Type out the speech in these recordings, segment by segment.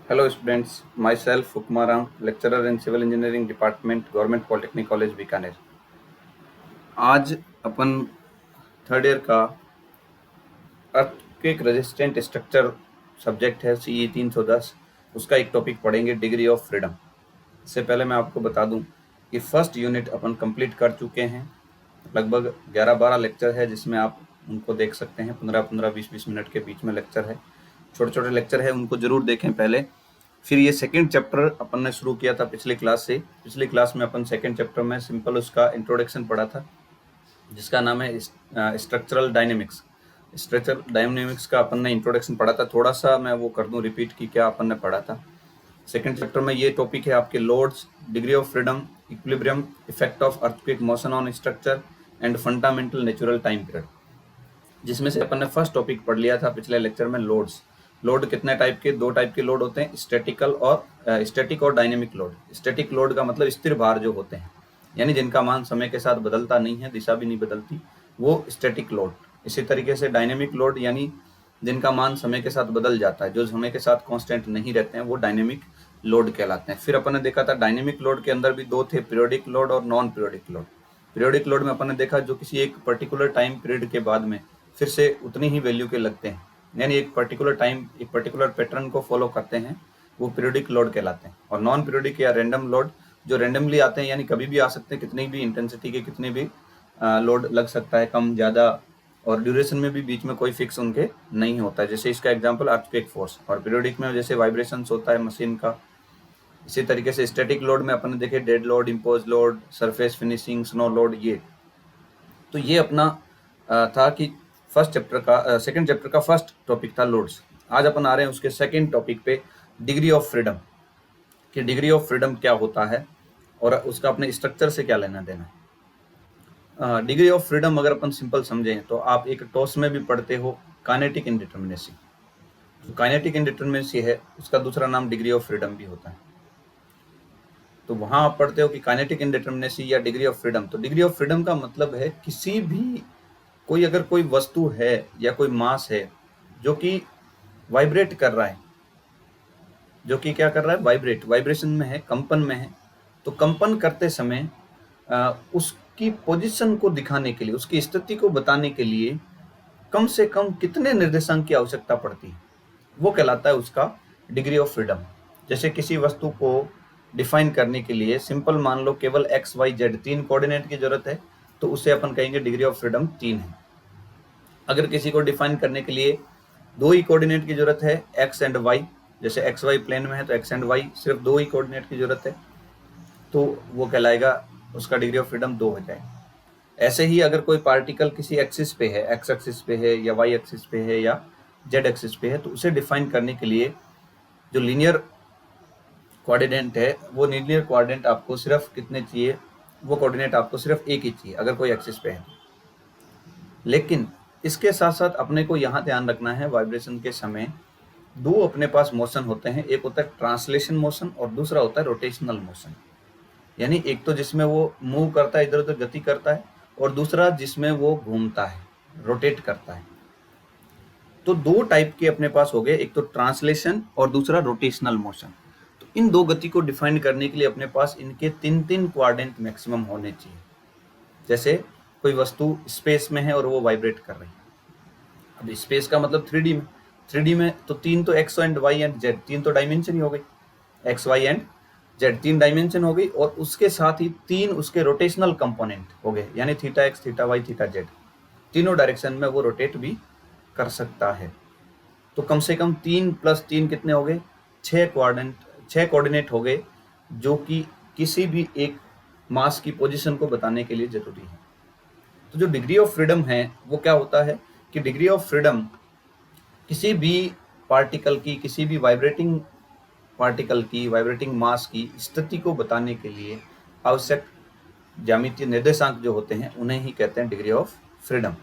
Hello students, myself Ukmaram, lecturer in Civil Engineering Department, Government Polytechnic College Bikaner. आज अपन third year का earthquake resistant structure subject है CE 310, उसका एक topic पढ़ेंगे degree of freedom. इससे पहले मैं आपको बता दूं कि फर्स्ट यूनिट अपन कंप्लीट कर चुके हैं। लगभग 11-12 लेक्चर है जिसमें आप उनको देख सकते हैं। 15-15, 20-20 मिनट के बीच में लेक्चर है, छोटे छोटे लेक्चर है, उनको जरूर देखें पहले। फिर ये सेकंड चैप्टर अपन ने शुरू किया था पिछली क्लास से। पिछली क्लास में अपन सेकंड चैप्टर में सिंपल उसका इंट्रोडक्शन पढ़ा था, जिसका नाम है स्ट्रक्चरल डायनेमिक्स। स्ट्रक्चरल डायनेमिक्स का अपन ने इंट्रोडक्शन पढ़ा था। थोड़ा सा मैं वो कर दूं रिपीट की क्या अपन ने पढ़ा था। सेकंड चैप्टर में ये टॉपिक है आपके loads, degree of freedom, equilibrium, effect of earthquake motion on structure and fundamental natural time period, जिसमें से अपन ने फर्स्ट टॉपिक पढ़ लिया था पिछले लेक्चर में लोड्स। लोड कितने टाइप के, दो टाइप के लोड होते हैं, स्टैटिक और डायनेमिक लोड। स्टैटिक लोड का मतलब स्थिर भार जो होते हैं, यानी जिनका मान समय के साथ बदलता नहीं है, दिशा भी नहीं बदलती, वो स्टैटिक लोड। इसी तरीके से डायनेमिक लोड यानी जिनका मान समय के साथ बदल जाता है, जो समय के साथ कांस्टेंट नहीं रहते हैं, वो डायनेमिक लोड कहलाते हैं। फिर अपन ने देखा था डायनेमिक लोड के अंदर भी दो थे, पीरियोडिक लोड और non periodic load. Periodic load में अपन ने देखा जो किसी एक पर्टिकुलर टाइम पीरियड के बाद में फिर से उतनी ही वैल्यू के लगते हैं, यानी एक पर्टिकुलर टाइम, एक पर्टिकुलर पैटर्न को फॉलो करते हैं, वो पीरियोडिक लोड कहलाते हैं। और नॉन पीरियोडिक या रैंडम लोड जो रैंडमली आते हैं, यानी कभी भी आ सकते हैं, कितनी भी इंटेंसिटी के कितने भी लोड लग सकता है, कम ज़्यादा, और ड्यूरेशन में भी बीच में कोई फिक्स उनके नहीं होता है। जैसे इसका एग्जांपल अर्थक्वेक फोर्स। और पीरियोडिक में जैसे वाइब्रेशंस होता है मशीन का। इसी तरीके से स्टैटिक लोड में अपन ने देखे dead load, impose load, surface finishing, snow load. ये तो ये अपना था कि फर्स्ट चैप्टर का सेकंड चैप्टर का फर्स्ट टॉपिक था लोड्स। आज अपन आ रहे हैं उसके सेकंड टॉपिक पे, डिग्री ऑफ फ्रीडम। कि डिग्री ऑफ फ्रीडम क्या होता है और उसका अपने स्ट्रक्चर से क्या लेना देना है। डिग्री ऑफ फ्रीडम अगर अपन सिंपल समझें तो आप एक टॉस में भी पढ़ते हो, काइनेटिक इंडिटरमिनेसी। जो काइनेटिक इंडिटरमिनेसी है उसका दूसरा नाम डिग्री ऑफ फ्रीडम भी होता है। तो वहां आप पढ़ते हो कि काइनेटिक इंडिटरमिनेसी या डिग्री ऑफ फ्रीडम। तो डिग्री ऑफ फ्रीडम का मतलब है किसी भी अगर कोई वस्तु है या कोई मास है जो कि वाइब्रेट कर रहा है, जो कि क्या कर रहा है, वाइब्रेशन में है, कंपन में है। तो कंपन करते समय उसकी पोजीशन को दिखाने के लिए, उसकी स्थिति को बताने के लिए कम से कम कितने निर्देशांक की आवश्यकता पड़ती है, वो कहलाता है उसका डिग्री ऑफ फ्रीडम। जैसे किसी वस्तु को डिफाइन करने के लिए सिंपल मान लो केवल एक्स वाई जेड 3 कोऑर्डिनेट की जरूरत है, तो उसे अपन कहेंगे डिग्री ऑफ फ्रीडम 3 है। अगर किसी को डिफाइन करने के लिए 2 ही कोऑर्डिनेट की जरूरत है, एक्स एंड वाई, जैसे एक्स वाई प्लेन में है तो एक्स एंड वाई सिर्फ 2 ही कोऑर्डिनेट की जरूरत है, तो वो कहलाएगा, उसका डिग्री ऑफ फ्रीडम 2 हो जाएगा। ऐसे ही अगर कोई पार्टिकल किसी एक्सिस पे है, एक्स एक्सिस पे है या वाई एक्सिस पे है या जेड एक्सिस पे है, तो उसे डिफाइन करने के लिए जो लीनियर कोऑर्डिनेट है, वो लीनियर कोऑर्डिनेट आपको सिर्फ कितने चाहिए, वो कोऑर्डिनेट आपको सिर्फ एक ही चाहिए अगर कोई एक्सिस पे है। लेकिन इसके साथ साथ अपने को यहाँ ध्यान रखना है, वाइब्रेशन के समय दो अपने पास मोशन होते हैं, एक होता है ट्रांसलेशन मोशन और दूसरा होता है रोटेशनल मोशन। यानी एक तो जिसमें वो मूव करता है, इधर उधर गति करता है, और दूसरा जिसमें वो घूमता है, रोटेट करता है। तो दो टाइप के अपने पास हो गए, एक तो ट्रांसलेशन और दूसरा रोटेशनल मोशन। तो इन दो गति को डिफाइन करने के लिए अपने पास इनके 3-3 क्वाड्रेंट मैक्सिमम होने चाहिए। जैसे कोई वस्तु स्पेस में है और वो वाइब्रेट कर रही है। अब स्पेस का मतलब 3D में तो 3 तो x and y and z, 3 तो डायमेंशन ही हो गई, x y and z 3 dimension हो गई, और उसके साथ ही 3 उसके रोटेशनल कंपोनेंट हो गए, यानी theta x, theta y, theta z, तीनों डायरेक्शन में वो रोटेट भी कर सकता है। तो कम से कम 3 + 3 कितने हो गए, 6 कोऑर्डिनेट हो गए, जो कि किसी भी एक मास की पोजीशन को बताने के लिए जरूरी है। तो जो डिग्री ऑफ फ्रीडम है वो क्या होता है कि डिग्री ऑफ फ्रीडम किसी भी पार्टिकल की, किसी भी वाइब्रेटिंग पार्टिकल की, वाइब्रेटिंग मास की स्थिति को बताने के लिए आवश्यक ज्यामितीय निर्देशांक जो होते हैं उन्हें ही कहते हैं डिग्री ऑफ फ्रीडम।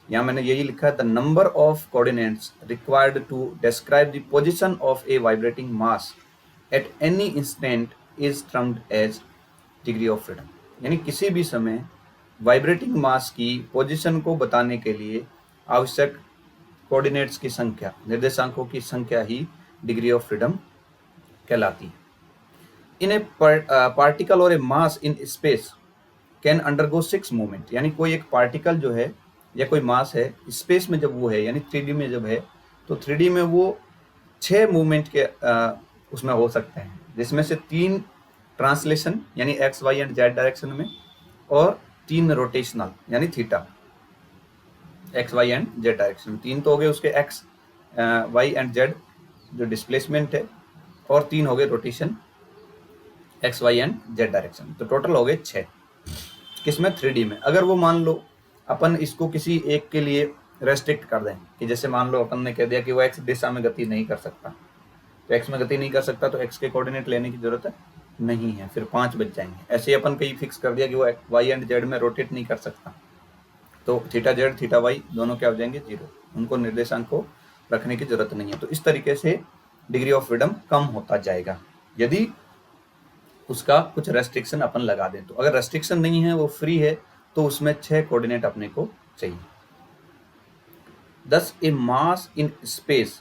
यहाँ मैंने यही लिखा है, the number of coordinates required to describe the position of a vibrating mass at any instant is termed as degree of freedom. यानी किसी भी समय वाइब्रेटिंग मास की पोजीशन को बताने के लिए आवश्यक कोऑर्डिनेट्स की संख्या, निर्देशांकों की संख्या ही डिग्री ऑफ फ्रीडम कहलाती है। इन ए पार्टिकल और a mass in space can undergo 6 movement, यानी कोई एक पार्टिकल जो है या कोई मास है स्पेस में जब वो है, यानी 3D में जब है, तो 3D में वो 6 मूवमेंट के उसमें हो सकते हैं, जिसमें से 3 ट्रांसलेशन यानी x y and z direction में, और 3 रोटेशनल यानी theta x y and z direction में। 3 तो हो गए उसके एक्स वाई एंड जेड जो डिस्प्लेसमेंट है, और 3 हो गए rotation x y and z direction. तो टोटल हो गए 6, किसमें 3D में। अगर वो मान लो अपन इसको किसी एक के लिए रेस्ट्रिक्ट कर दें, कि जैसे मान लो अपन ने कह दिया कि वो एक्स दिशा में गति नहीं कर सकता, तो एक्स में गति नहीं कर सकता तो एक्स के कोऑर्डिनेट लेने की जरूरत नहीं है, फिर 5 बच जाएंगे। ऐसे ही अपन कहीं फिक्स कर दिया कि वो वाई एंड जेड में रोटेट नहीं कर सकता, तो थीटा जेड थीटा वाई दोनों क्या हो जाएंगे 0, उनको निर्देशांक को रखने की जरूरत नहीं है। तो इस तरीके से डिग्री ऑफ फ्रीडम कम होता जाएगा यदि उसका कुछ रेस्ट्रिक्शन अपन लगा दें। तो अगर रेस्ट्रिक्शन नहीं है, वो फ्री है, तो उसमें 6 कोऑर्डिनेट अपने को चाहिए। Thus, a mass in space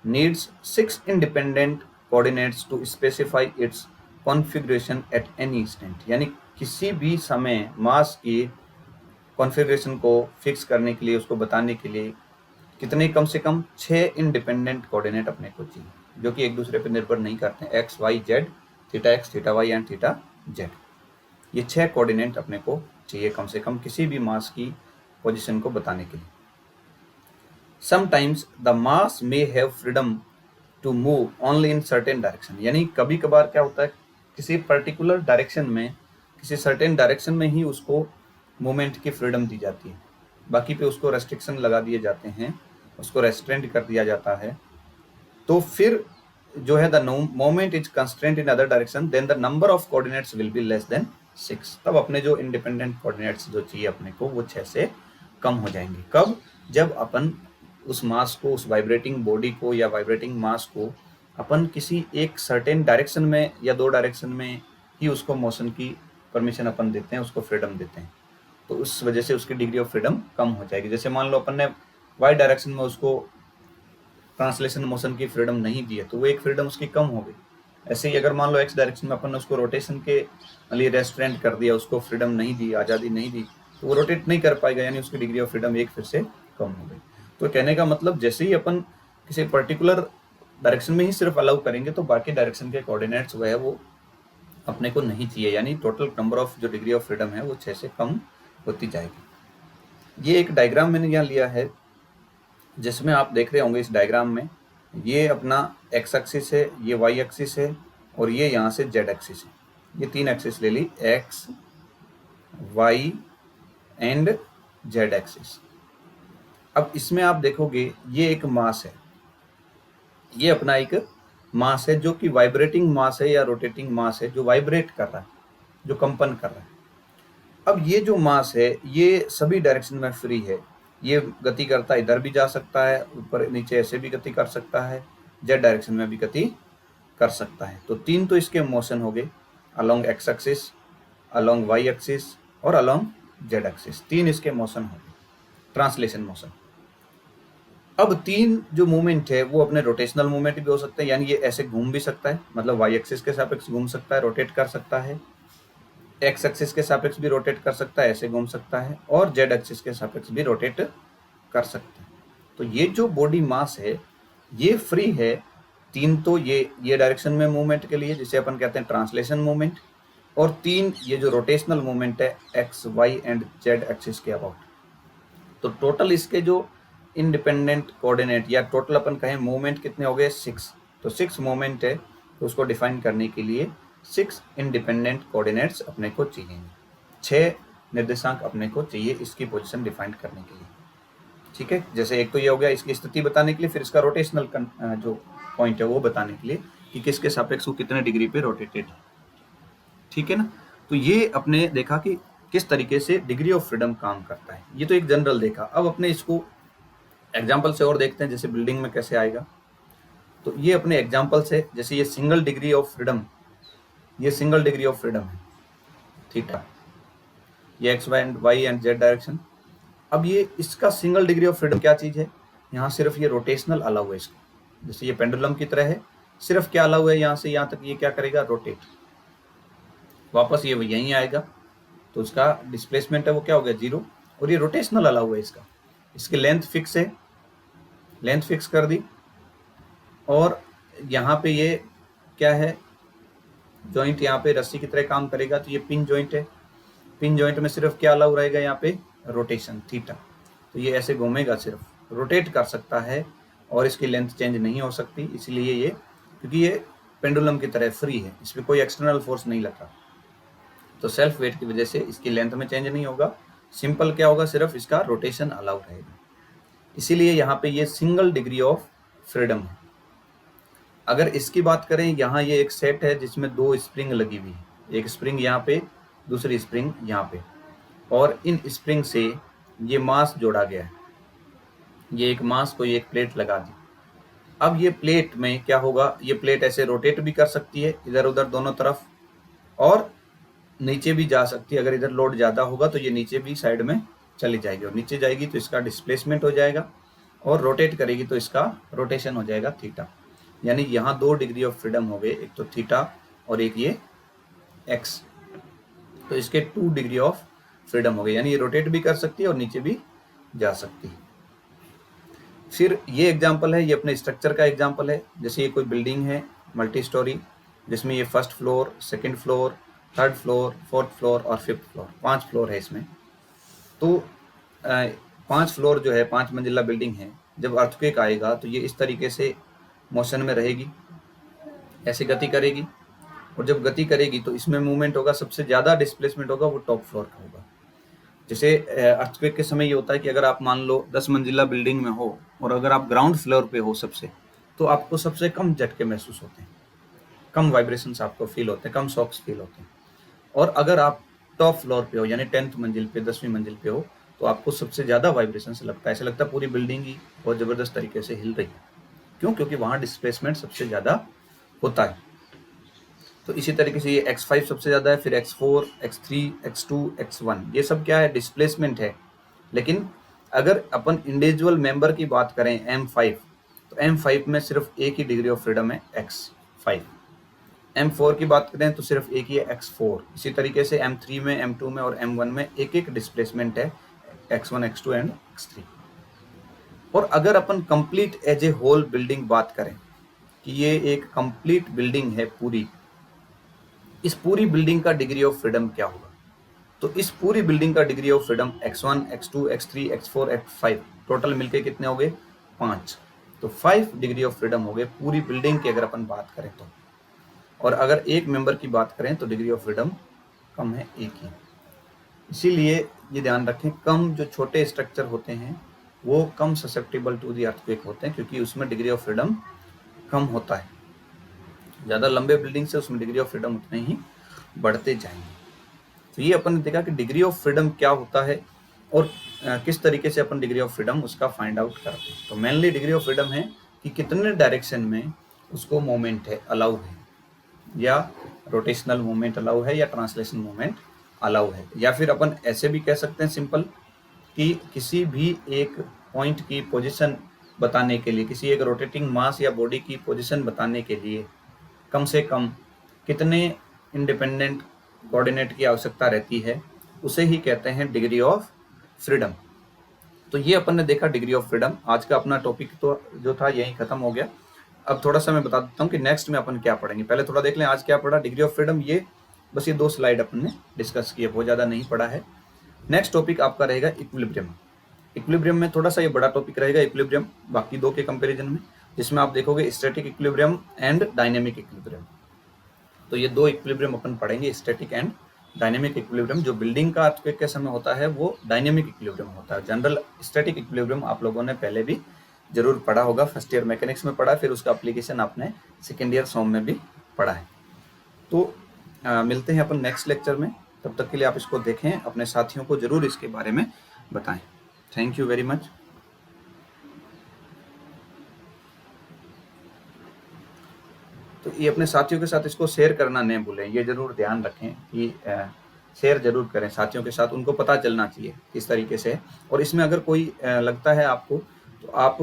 needs 6 independent coordinates to specify its configuration at any instant, यानी किसी भी समय मास की कॉन्फ़िगरेशन को फिक्स करने के लिए, उसको बताने के लिए कितने, कम से कम 6 इंडिपेंडेंट कोऑर्डिनेट अपने को चाहिए, जो कि एक दूसरे पर निर्भर नहीं करते हैं। X y z, theta x theta y and theta z, ये 6 कोऑर्डिनेट अपने को चाहिए कम से कम किसी भी मास की पोजीशन को बताने के लिए। Sometimes the mass may have freedom to move only in certain direction, यानी कभी कभार क्या होता है, किसी पर्टिकुलर डायरेक्शन में, किसी सर्टेन डायरेक्शन में ही उसको मूवमेंट की फ्रीडम दी जाती है, बाकी पे उसको रेस्ट्रिक्शन लगा दिए जाते हैं, उसको रेस्ट्रेंट कर दिया जाता है। तो फिर जो है the moment is constraint in other direction, then the number of coordinates will be less than 6। तब अपने जो इंडिपेंडेंट कोऑर्डिनेट्स जो चाहिए अपने को, वो 6 से कम हो जाएंगे। कब? जब अपन उस मास को, उस वाइब्रेटिंग बॉडी को या वाइब्रेटिंग मास को अपन किसी एक सर्टेन डायरेक्शन में या 2 डायरेक्शन में ही उसको मोशन की परमिशन अपन देते हैं, उसको फ्रीडम देते हैं, तो उस वजह से उसकी डिग्री ऑफ फ्रीडम कम हो जाएगी। जैसे मान लो अपन ने वाई डायरेक्शन में उसको ट्रांसलेशन मोशन की फ्रीडम नहीं दी है, तो वो एक फ्रीडम उसकी कम हो गई। ऐसे ही अगर मान लो एक्स डायरेक्शन में अपन ने उसको रोटेशन के लिए रेस्ट्रेंट कर दिया, उसको फ्रीडम नहीं दी, आज़ादी नहीं दी, तो वो रोटेट नहीं कर पाएगा, यानी उसकी डिग्री ऑफ फ्रीडम एक फिर से कम हो गई। तो कहने का मतलब, जैसे ही अपन किसी पर्टिकुलर डायरेक्शन में ही सिर्फ अलाउ करेंगे, तो बाकी डायरेक्शन के कोऑर्डिनेट्स वो है वो अपने को नहीं चाहिए, यानी टोटल नंबर ऑफ जो डिग्री ऑफ फ्रीडम है वो 6 से कम होती जाएगी। ये एक डायग्राम मैंने यहाँ लिया है, जिसमें आप देख रहे होंगे इस डायग्राम में, ये अपना एक्स एक्सिस है, ये वाई एक्सिस है, और ये यहाँ से जेड एक्सिस है। ये 3 एक्सिस ले ली, x y and z axis. अब इसमें आप देखोगे ये एक मास है, ये अपना एक मास है जो कि वाइब्रेटिंग मास है या रोटेटिंग मास है, जो वाइब्रेट कर रहा है, जो कंपन कर रहा है। अब ये जो मास है ये सभी डायरेक्शन में फ्री है, ये गति करता है, इधर भी जा सकता है, ऊपर नीचे ऐसे भी गति कर सकता है, जेड डायरेक्शन में भी गति कर सकता है। तो 3 तो इसके मोशन हो गए, along x axis, along y axis और अलोंग जेड एक्सिस, 3 इसके मोशन हो गए, ट्रांसलेशन मोशन। अब 3 जो मूवमेंट है वो अपने रोटेशनल मूवमेंट भी हो सकते हैं, यानी ये ऐसे घूम भी सकता है, मतलब वाई एक्सिस के सापेक्ष घूम सकता है, रोटेट कर सकता है, एक्स एक्सिस के सापेक्ष भी रोटेट कर सकता है, ऐसे घूम सकता है, और जेड एक्सिस के सापेक्ष भी रोटेट कर सकता है। तो ये जो बॉडी मास है ये फ्री है। 3 तो ये डायरेक्शन में मूवमेंट के लिए, जिसे अपन कहते हैं ट्रांसलेशन मूवमेंट, और 3 ये जो रोटेशनल मूवमेंट है x y and z axis के अबाउट। तो टोटल इसके जो इंडिपेंडेंट कोऑर्डिनेट या टोटल अपन कहें मूवमेंट कितने हो गए, 6। तो 6 मूवमेंट है, तो उसको डिफाइन करने के लिए 6 इंडिपेंडेंट कोऑर्डिनेट्स अपने को चाहिए, 6 निर्देशांक अपने को चाहिए इसकी पोजीशन डिफाइन करने के लिए। ठीक है, जैसे एक तो ये हो गया इसकी स्थिति बताने के लिए, फिर इसका रोटेशनल जो पॉइंट है वो बताने के लिए कि किसके सापेक्ष वो कितने डिग्री पे रोटेटेड है। ठीक है ना। तो ये अपने देखा कि किस तरीके से डिग्री ऑफ फ्रीडम काम करता है, ये तो एक जनरल देखा। अब अपने इसको एग्जाम्पल से और देखते हैं, जैसे बिल्डिंग में कैसे आएगा। तो ये अपने एग्जाम्पल से, जैसे ये सिंगल डिग्री ऑफ फ्रीडम, ये सिंगल डिग्री ऑफ फ्रीडम है थीटा, ये x y and z direction. अब ये इसका सिंगल डिग्री ऑफ फ्रीडम क्या चीज़ है, यहाँ सिर्फ ये रोटेशनल अलाउ है इसको, जैसे ये पेंडुलम की तरह है, सिर्फ क्या अलाउ है, यहाँ से यहाँ तक ये क्या करेगा, रोटेट, वापस ये यहीं आएगा, तो उसका डिस्प्लेसमेंट है वो क्या हो गया, 0। और ये रोटेशनल अलाउ है इसका, इसकी लेंथ फिक्स है, लेंथ फिक्स कर दी। और यहाँ पे ये क्या है, जॉइंट यहाँ पे रस्सी की तरह काम करेगा, तो ये पिन जॉइंट है, पिन जॉइंट में सिर्फ क्या अलाउ रहेगा, यहाँ पे रोटेशन थीटा, तो ये ऐसे घूमेगा, सिर्फ रोटेट कर सकता है और इसकी लेंथ चेंज नहीं हो सकती, इसलिए ये, क्योंकि ये पेंडुलम की तरह फ्री है, इसमें कोई एक्सटर्नल फोर्स नहीं लगा, तो सेल्फ वेट की वजह से इसकी लेंथ में चेंज नहीं होगा, सिंपल क्या होगा, सिर्फ इसका रोटेशन अलाउ रहेगा, इसीलिए यहाँ पे ये सिंगल डिग्री ऑफ फ्रीडम है। अगर इसकी बात करें, यहाँ ये एक सेट है जिसमें 2 स्प्रिंग लगी हुई है, एक स्प्रिंग यहाँ पे, दूसरी स्प्रिंग यहाँ पे, और इन स्प्रिंग से ये मास जोड़ा गया है, ये एक मास को ये एक प्लेट लगा दी। अब ये प्लेट में क्या होगा, ये प्लेट ऐसे रोटेट भी कर सकती है इधर उधर दोनों तरफ, और नीचे भी जा सकती है, अगर इधर लोड ज़्यादा होगा तो ये नीचे भी साइड में चली जाएगी, और नीचे जाएगी तो इसका डिस्प्लेसमेंट हो जाएगा, और रोटेट करेगी तो इसका रोटेशन हो जाएगा थीटा। यानी यहाँ 2 डिग्री ऑफ फ्रीडम हो गए, एक तो थीटा और एक ये एक्स, तो इसके 2 डिग्री ऑफ फ्रीडम हो गए, यानी ये रोटेट भी कर सकती है और नीचे भी जा सकती है। फिर ये एग्जाम्पल है, ये अपने स्ट्रक्चर का एग्जाम्पल है, जैसे ये कोई बिल्डिंग है मल्टी स्टोरी, जिसमें ये first floor, second floor, third floor, fourth floor और फिफ्थ फ्लोर, 5 फ्लोर है इसमें। तो 5 फ्लोर जो है, 5 मंजिला बिल्डिंग है, जब अर्थक्वेक आएगा तो ये इस तरीके से मोशन में रहेगी, ऐसे गति करेगी, और जब गति करेगी तो इसमें मूवमेंट होगा, सबसे ज़्यादा डिस्प्लेसमेंट होगा वो टॉप फ्लोर का होगा। जैसे अर्थक्वेक के समय ये होता है कि अगर आप मान लो 10 मंजिला बिल्डिंग में हो और अगर आप ग्राउंड फ्लोर पे हो सबसे, तो आपको सबसे कम झटके महसूस होते हैं, कम वाइब्रेशंस आपको फील होते हैं, कम शॉक्स फील होते हैं। और अगर आप टॉप फ्लोर पे हो, यानी 10th मंजिल पे, 10वीं मंजिल पे हो, तो आपको सबसे ज़्यादा वाइब्रेशंस लगता है, ऐसा लगता है पूरी बिल्डिंग ही बहुत ज़बरदस्त तरीके से हिल रही है। क्यों? क्योंकि वहाँ डिस्प्लेसमेंट सबसे ज़्यादा होता है। तो इसी तरीके से ये x5 सबसे ज़्यादा है, फिर x4, x3, x2, x1, ये सब क्या है, डिस्प्लेसमेंट है। लेकिन अगर अपन इंडिविजुअल मेंबर की बात करें m5, तो m5 में सिर्फ एक ही डिग्री ऑफ फ्रीडम है, x5। m4 की बात करें तो सिर्फ एक ही है, x4। इसी तरीके से m3 में, m2 में और m1 में एक एक डिस्प्लेसमेंट है, x1, x2 एंड x3। और अगर अपन complete as a whole building बात करें कि ये एक कंप्लीट बिल्डिंग है पूरी, इस पूरी बिल्डिंग का डिग्री ऑफ फ्रीडम क्या होगा, तो इस पूरी बिल्डिंग का degree of freedom x1, x2, x3, x4, x5 total मिलके कितने हो गए, 5। तो 5 डिग्री ऑफ फ्रीडम हो गए पूरी बिल्डिंग की अगर अपन बात करें तो। और अगर एक मेंबर की बात करें तो डिग्री ऑफ फ्रीडम कम है, एक ही। इसीलिए ये ध्यान रखें, कम जो छोटे स्ट्रक्चर होते हैं वो कम ससेप्टेबल टू दी अर्थक्वेक होते हैं, क्योंकि उसमें डिग्री ऑफ फ्रीडम कम होता है। ज़्यादा लंबे बिल्डिंग से उसमें डिग्री ऑफ फ्रीडम उतने ही बढ़ते जाएंगे। तो ये अपन ने देखा कि डिग्री ऑफ फ्रीडम क्या होता है और किस तरीके से अपन डिग्री ऑफ फ्रीडम उसका फाइंड आउट करते हैं। तो मेनली डिग्री ऑफ फ्रीडम है कि कितने डायरेक्शन में उसको मूवमेंट है, अलाउ है, या रोटेशनल मूवमेंट अलाउ है, या ट्रांसलेशन मूवमेंट अलाउ है। या फिर अपन ऐसे भी कह सकते हैं सिंपल कि किसी भी एक पॉइंट की पोजीशन बताने के लिए, किसी एक रोटेटिंग मास या बॉडी की पोजीशन बताने के लिए कम से कम कितने इंडिपेंडेंट कोऑर्डिनेट की आवश्यकता रहती है, उसे ही कहते हैं डिग्री ऑफ फ्रीडम। तो ये अपन ने देखा डिग्री ऑफ फ्रीडम। आज का अपना टॉपिक तो जो था यहीं खत्म हो गया। अब थोड़ा सा मैं बता देता हूँ कि नेक्स्ट में अपन क्या पढ़ेंगे। पहले थोड़ा देख लें आज क्या पढ़ा, डिग्री ऑफ फ्रीडम। ये बस ये 2 स्लाइड अपन ने डिस्कस किए, बहुत ज़्यादा नहीं पढ़ा है। नेक्स्ट टॉपिक आपका रहेगा इक्विलिब्रियम। इक्विलिब्रियम में थोड़ा सा ये बड़ा टॉपिक रहेगा इक्विलिब्रियम, बाकी 2 के कंपेरिजन में, जिसमें आप देखोगे static equilibrium and dynamic equilibrium. तो ये 2 इक्विलिब्रियम अपन पढ़ेंगे, स्टैटिक एंड डायनेमिक इक्विलिब्रियम। जो बिल्डिंग का अर्थक्वेक के समय होता है वो डायनेमिक इक्विलिब्रियम होता है। जनरल स्टैटिक इक्विलिब्रियम आप लोगों ने पहले भी जरूर पढ़ा होगा, फर्स्ट ईयर मैकेनिक्स में पढ़ा, फिर उसका एप्लीकेशन आपने सेकेंड ईयर सॉम में भी पढ़ा है। तो मिलते हैं अपन नेक्स्ट लेक्चर में। तब तक के लिए आप इसको देखें, अपने साथियों को जरूर इसके बारे में बताएं। Thank you very much. तो ये अपने साथियों के साथ इसको शेयर करना नहीं भूलें, ये जरूर ध्यान रखें कि शेयर जरूर करें साथियों के साथ, उनको पता चलना चाहिए किस तरीके से। और इसमें अगर कोई लगता है आपको, तो आप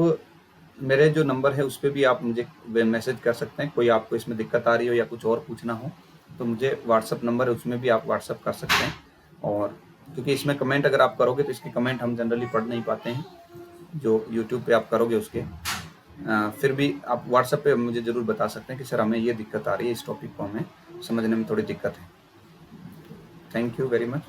मेरे जो नंबर है उस पे भी आप मुझे मैसेज कर सकते हैं। कोई आपको इसमें दिक्कत आ रही हो या कुछ और पूछना हो तो मुझे व्हाट्सअप नंबर है, उसमें भी आप व्हाट्सअप कर सकते हैं। और क्योंकि इसमें कमेंट अगर आप करोगे तो इसके कमेंट हम जनरली पढ़ नहीं पाते हैं, जो यूट्यूब पे आप करोगे उसके। फिर भी आप व्हाट्सएप पे मुझे ज़रूर बता सकते हैं कि सर हमें ये दिक्कत आ रही है, इस टॉपिक को हमें समझने में थोड़ी दिक्कत है। Thank you very much.